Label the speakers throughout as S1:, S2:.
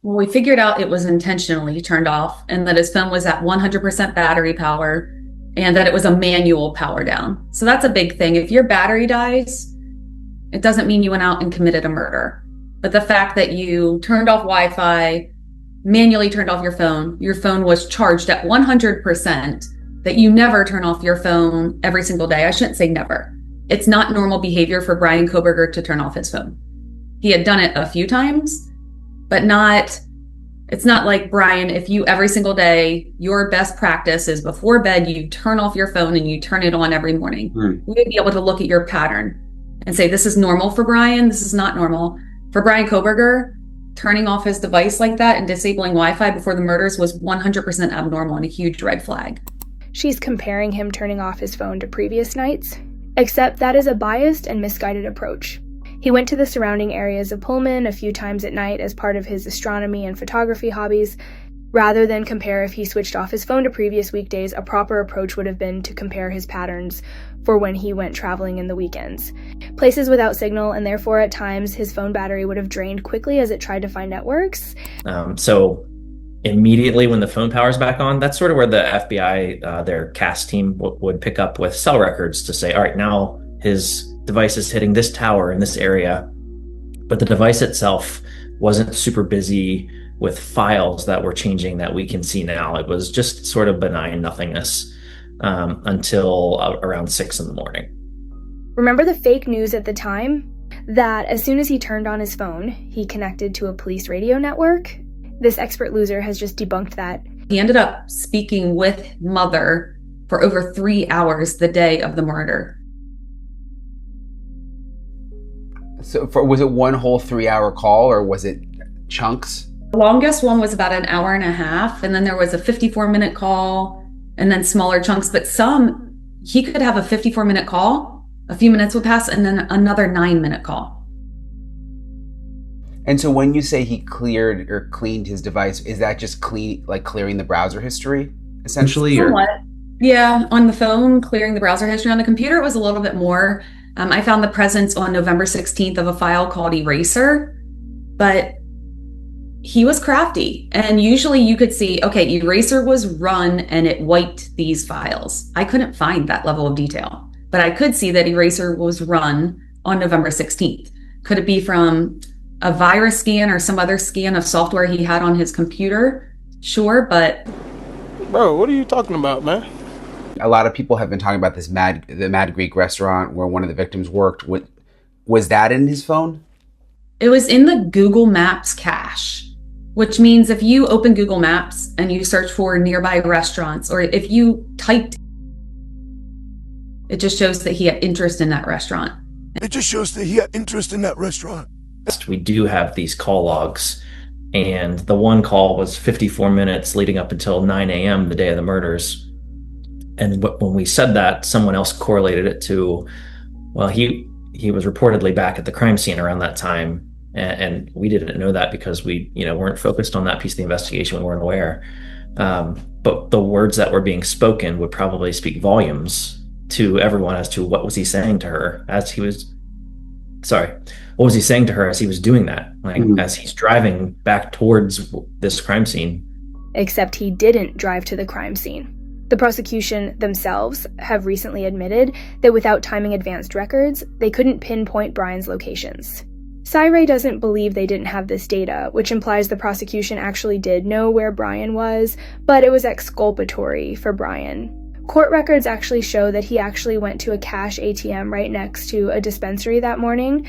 S1: Well, we figured out it was intentionally turned off and that his phone was at 100% battery power and that it was a manual power down. So that's a big thing. If your battery dies, it doesn't mean you went out and committed a murder. But the fact that you turned off Wi-Fi, manually turned off your phone was charged at 100%, that you never turn off your phone every single day. I shouldn't say never. It's not normal behavior for Bryan Kohberger to turn off his phone. He had done it a few times, but it's not like, Bryan, if you every single day, your best practice is before bed, you turn off your phone and you turn it on every morning. You would be able to look at your pattern and say, this is normal for Bryan, this is not normal. For Bryan Kohberger, turning off his device like that and disabling Wi-Fi before the murders was 100% abnormal and a huge red flag.
S2: She's comparing him turning off his phone to previous nights, except that is a biased and misguided approach. He went to the surrounding areas of Pullman a few times at night as part of his astronomy and photography hobbies. Rather than compare if he switched off his phone to previous weekdays, a proper approach would have been to compare his patterns for when he went traveling in the weekends. Places without signal, and therefore at times his phone battery would have drained quickly as it tried to find networks.
S3: So immediately when the phone power's back on, that's sort of where the FBI, their CAS team would pick up with cell records to say, all right, now his device is hitting this tower in this area, but the device itself wasn't super busy with files that were changing that we can see now. It was just sort of benign nothingness until around 6 in the morning.
S2: Remember the fake news at the time? That as soon as he turned on his phone, he connected to a police radio network? This expert loser has just debunked that.
S1: He ended up speaking with mother for over 3 hours the day of the murder.
S4: So was it one whole 3-hour call or was it chunks?
S1: The longest one was about an hour and a half, and then there was a 54-minute call, and then smaller chunks. But he could have a 54-minute call, a few minutes would pass, and then another 9-minute call.
S4: And so when you say he cleared or cleaned his device, is that just clearing the browser history, essentially?
S1: Somewhat. Yeah, on the phone, clearing the browser history. On the computer, it was a little bit more. I found the presence on November 16th of a file called Eraser, but he was crafty. And usually you could see, okay, Eraser was run and it wiped these files. I couldn't find that level of detail, but I could see that Eraser was run on November 16th. Could it be from a virus scan or some other scan of software he had on his computer? Sure, but...
S5: Bro, what are you talking about, man?
S4: A lot of people have been talking about the Mad Greek restaurant where one of the victims worked. Was that in his phone?
S1: It was in the Google Maps cache, which means if you open Google Maps and you search for nearby restaurants, or if you typed, it just shows that he had interest in that restaurant.
S3: We do have these call logs, and the one call was 54 minutes leading up until 9 a.m. the day of the murders. And when we said that, someone else correlated it to, well, he was reportedly back at the crime scene around that time. And we didn't know that because we, weren't focused on that piece of the investigation. We weren't aware. But the words that were being spoken would probably speak volumes to everyone as to what was he saying to her what was he saying to her as he was doing that? As he's driving back towards this crime scene.
S2: Except he didn't drive to the crime scene. The prosecution themselves have recently admitted that without timing advanced records, they couldn't pinpoint Bryan's locations. Cy-Ray doesn't believe they didn't have this data, which implies the prosecution actually did know where Bryan was, but it was exculpatory for Bryan. Court records actually show that he actually went to a cash ATM right next to a dispensary that morning.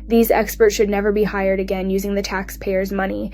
S2: These experts should never be hired again using the taxpayers' money.